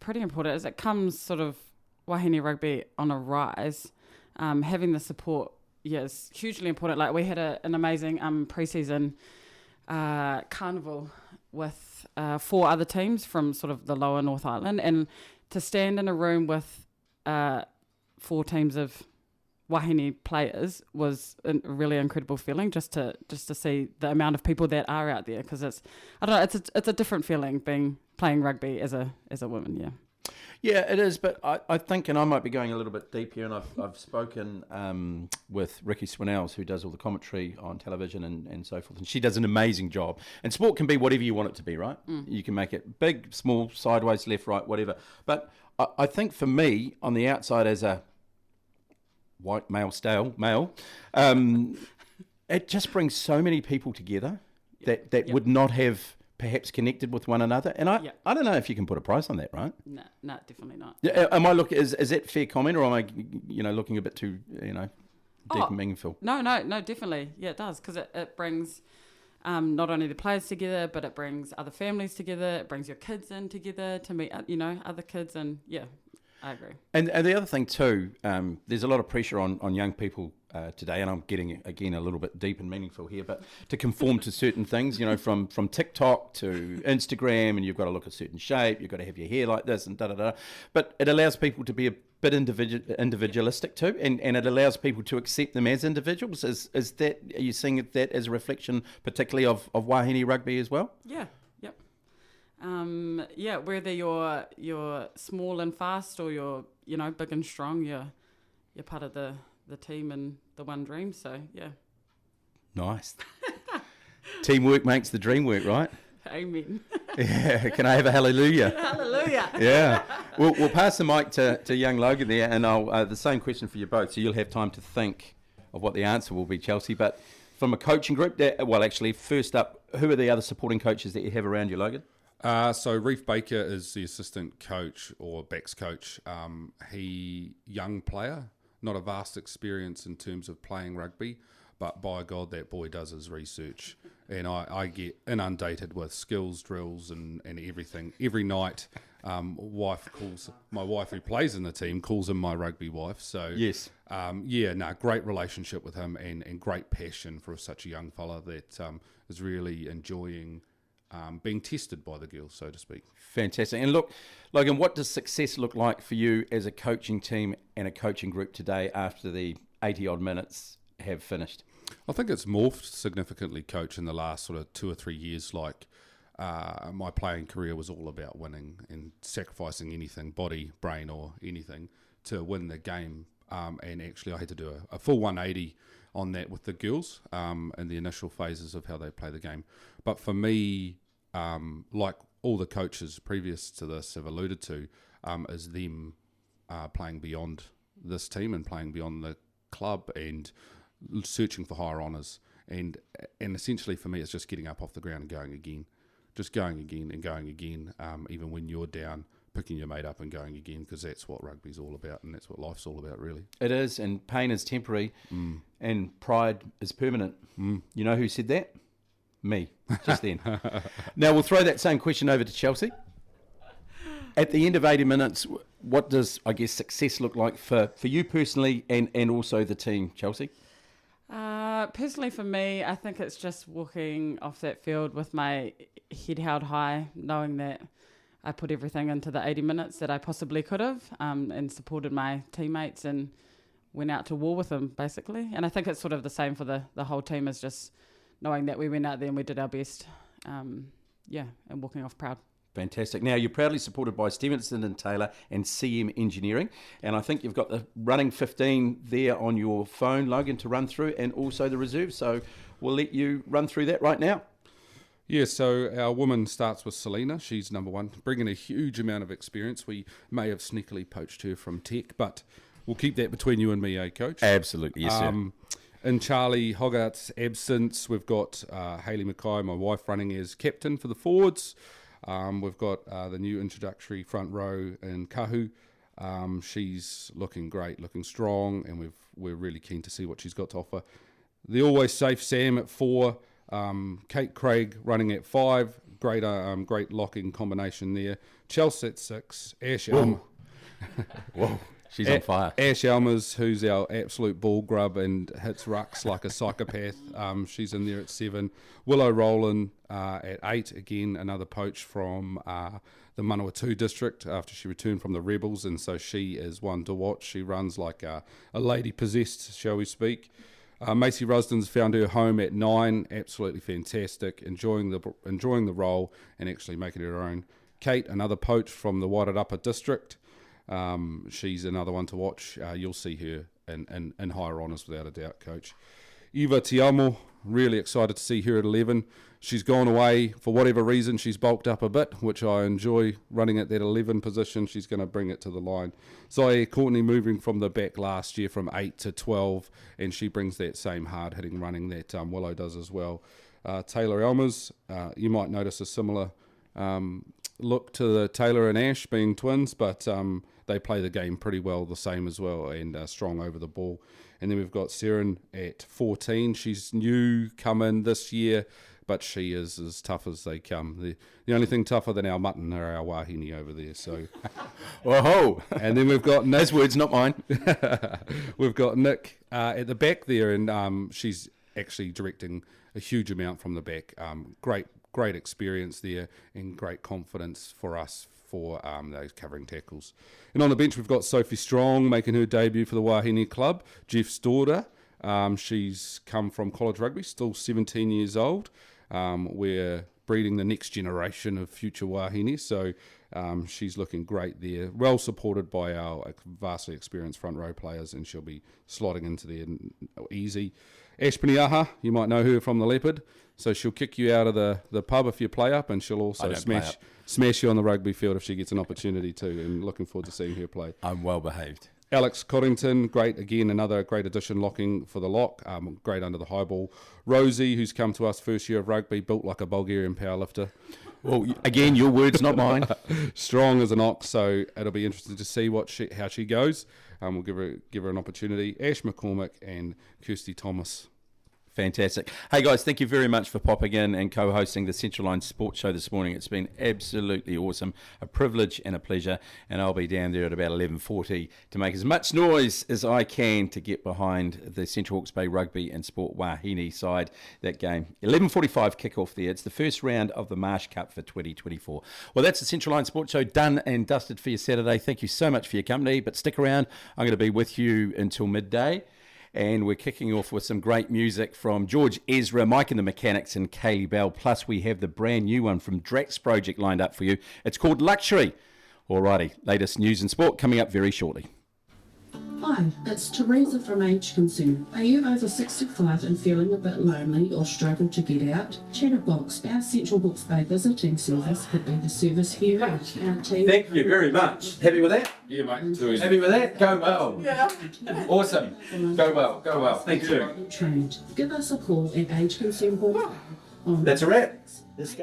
pretty important as it comes sort of Wahine rugby on a rise. Having the support, is hugely important. Like we had an amazing pre-season carnival with 4 other teams from sort of the lower North Island, and to stand in a room with 4 teams of Wahine players was a really incredible feeling, just to see the amount of people that are out there, because it's a different feeling playing rugby as a woman. Yeah, it is, but I think, and I might be going a little bit deep here, and I've spoken with Ricky Swinells, who does all the commentary on television and so forth, and she does an amazing job. And sport can be whatever you want it to be, right? You can make it big, small, sideways, left, right, whatever. But I think for me, on the outside as a white male it just brings so many people together that would not have perhaps connected with one another. And I don't know if you can put a price on that, right? No, definitely not. Am I is that fair comment, or am I looking a bit too deep and meaningful? No, definitely. Yeah, it does, because it brings not only the players together, but it brings other families together. It brings your kids in together to meet other kids, and I agree. And the other thing too, there's a lot of pressure on young people today, and I'm getting again a little bit deep and meaningful here, but to conform to certain things, from TikTok to Instagram, and you've got to look a certain shape, you've got to have your hair like this, and da. But it allows people to be a bit individualistic too, and it allows people to accept them as individuals. Are you seeing that as a reflection, particularly of Wahine rugby as well? Yeah. Whether you're small and fast, or you're big and strong, you're part of the team and the one dream. So yeah. Nice. Teamwork makes the dream work, right? Amen. Yeah. Can I have a hallelujah? Hallelujah. Yeah. We'll pass the mic to young Logan there, and I'll the same question for you both, so you'll have time to think of what the answer will be, Chelsea. But from a coaching group, first up, who are the other supporting coaches that you have around you, Logan? So Reef Baker is the assistant coach or backs coach. He young player, not a vast experience in terms of playing rugby, but by God, that boy does his research, and I get inundated with skills drills and everything every night. My wife who plays in the team calls him my rugby wife. So yes, great relationship with him, and great passion for such a young fella that is really enjoying being tested by the girls, so to speak. Fantastic. And look, Logan, what does success look like for you as a coaching team and a coaching group today after the 80-odd minutes have finished? I think it's morphed significantly, Coach, in the last sort of 2 or 3 years. My playing career was all about winning and sacrificing anything, body, brain, or anything, to win the game. And actually I had to do a full 180 on that with the girls in the initial phases of how they play the game. But for me, like all the coaches previous to this have alluded to, is them playing beyond this team and playing beyond the club and searching for higher honours. And essentially for me, it's just getting up off the ground and going again. Just going again and going again, even when you're down, picking your mate up and going again, because that's what rugby's all about, and that's what life's all about, really. It is, and pain is temporary, and pride is permanent. You know who said that? Me, just then. Now, we'll throw that same question over to Chelsea. At the end of 80 minutes, what does, I guess, success look like for you personally and also the team, Chelsea? Personally for me, I think it's just walking off that field with my head held high, knowing that I put everything into the 80 minutes that I possibly could have, and supported my teammates and went out to war with them, basically. And I think it's sort of the same for the whole team, is just knowing that we went out there and we did our best, and walking off proud. Fantastic. Now, you're proudly supported by Stevenson and Taylor and CM Engineering, and I think you've got the running 15 there on your phone, Logan, to run through, and also the reserve. So we'll let you run through that right now. Yeah, so our woman starts with Selena. She's number one, bringing a huge amount of experience. We may have sneakily poached her from Tech, but we'll keep that between you and me, Coach? Absolutely, yes, sir. In Charlie Hoggart's absence, we've got Hayley Mackay, my wife, running as captain for the forwards. We've got the new introductory front row in Kahu. She's looking great, looking strong, and we're really keen to see what she's got to offer. The always safe Sam at 4, Kate Craig running at 5. Great locking combination there. Chelsea at 6. Ash Elmer. Whoa. She's on fire. Ash Elmers, who's our absolute ball grub and hits rucks like a psychopath. She's in there at 7. Willow Rowland at 8. Again, another poach from the Manawatu district after she returned from the Rebels, and so she is one to watch. She runs like a lady possessed, shall we speak. Macy Rusden's found her home at 9. Absolutely fantastic. Enjoying the role and actually making it her own. Kate, another poach from the Wairarapa district. She's another one to watch. You'll see her in higher honours without a doubt, Coach. Eva Tiamo really excited to see her at 11. She's gone away for whatever reason. She's bulked up a bit, which I enjoy running at that 11 position. She's going to bring it to the line. Zoe Courtney moving from the back last year from 8 to 12, and she brings that same hard-hitting running that Willow does as well. Taylor Elmers, you might notice a similar look to the Taylor and Ash being twins, but they play the game pretty well the same as well, and strong over the ball. And then we've got Seren at 14. She's new, come in this year, but she is as tough as they come. The only thing tougher than our mutton are our wahine over there. So, whoa! And then we've got Nick. Those words, not mine. We've got Nick at the back there, and she's actually directing a huge amount from the back. Great experience there, and great confidence for us for those covering tackles. And on the bench, we've got Sophie Strong making her debut for the Wahine Club. Jeff's daughter. She's come from college rugby, still 17 years old. We're breeding the next generation of future Wahine, so she's looking great there. Well supported by our vastly experienced front row players, and she'll be slotting into there easy. Ash Peniaha, you might know her from the Leopard, so she'll kick you out of the pub if you play up, and she'll also smash you on the rugby field if she gets an opportunity to, and looking forward to seeing her play. I'm well behaved. Alex Coddington, great again, another great addition locking for the lock, great under the high ball. Rosie, who's come to us first year of rugby, built like a Bulgarian powerlifter. Well, again, your words, not mine. Strong as an ox, so it'll be interesting to see how she goes. We'll give her an opportunity. Ash McCormick and Kirsty Thomas. Fantastic. Hey guys, thank you very much for popping in and co-hosting the Centralines Sports Show this morning. It's been absolutely awesome, a privilege and a pleasure, and I'll be down there at about 11:40 to make as much noise as I can to get behind the Central Hawke's Bay Rugby and Sport Wahine side, that game. 11:45 kickoff there. It's the first round of the Marsh Cup for 2024. Well, that's the Centralines Sports Show done and dusted for your Saturday. Thank you so much for your company, but stick around. I'm going to be with you until midday. And we're kicking off with some great music from George Ezra, Mike and the Mechanics, and Kaylee Bell. Plus, we have the brand new one from Drax Project lined up for you. It's called Luxury. Alrighty, latest news and sport coming up very shortly. Hi, it's Teresa from Age Concern. Are you over 65 and feeling a bit lonely or struggle to get out? Chatterbox, our Central Hawke's Bay visiting service, could be the service for you. Our team. Thank you very much. Happy with that? Yeah, mate. Too easy. Happy with that? Go well. Yeah. Awesome. Go well. Go well. Thank you. Trained. Give us a call at Age Concern Hall. That's a wrap. This